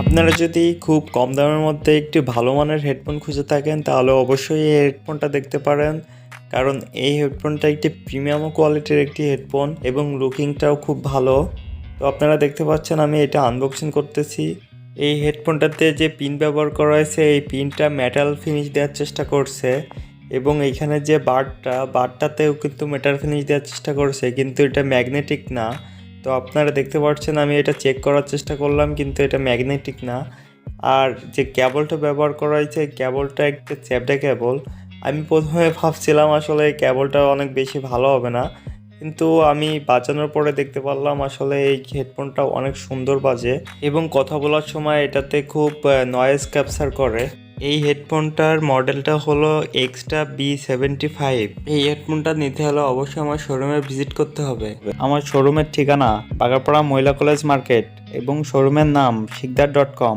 আপনারা যদি খুব কম দামের মধ্যে একটি ভালো মানের হেডফোন খুঁজে থাকেন তাহলে অবশ্যই এই হেডফোনটা দেখতে পারেন, কারণ এই হেডফোনটা একটি প্রিমিয়াম কোয়ালিটির একটি হেডফোন এবং লুকিংটাও খুব ভালো। তো আপনারা দেখতে পাচ্ছেন আমি এটা আনবক্সিং করতেছি। এই হেডফোনটাতে যে পিন ব্যবহার করা হয়েছে এই পিনটা মেটাল ফিনিশ দেওয়ার চেষ্টা করছে এবং এইখানে যে বারটাতেও কিন্তু মেটাল ফিনিশ দেওয়ার চেষ্টা করছে, কিন্তু এটা ম্যাগনেটিক না। তো আপনারা দেখতে পাচ্ছেন আমি এটা চেক করার চেষ্টা করলাম, কিন্তু এটা ম্যাগনেটিক না। আর যে কেবলটা ব্যবহার করা হয়েছে কেবলটা একটা চ্যাপটা কেবল। আমি প্রথমে ভাবছিলাম আসলে এই কেবলটা অনেক বেশি ভালো হবে না, কিন্তু আমি বাজানোর পরে দেখতে পারলাম আসলে এই হেডফোনটা অনেক সুন্দর বাজে এবং কথা বলার সময় এটাতে খুব নয়েজ ক্যাপচার করে। এই হেডফোনটার মডেলটা হলো XTRA B75। এই হেডফোনটা নিতে হলে অবশ্যই আমার শোরুমে ভিজিট করতে হবে। আমার শোরুমের ঠিকানা বাগারপাড়া মহিলা কলেজ মার্কেট এবং শোরুমের নাম শিকদার.com।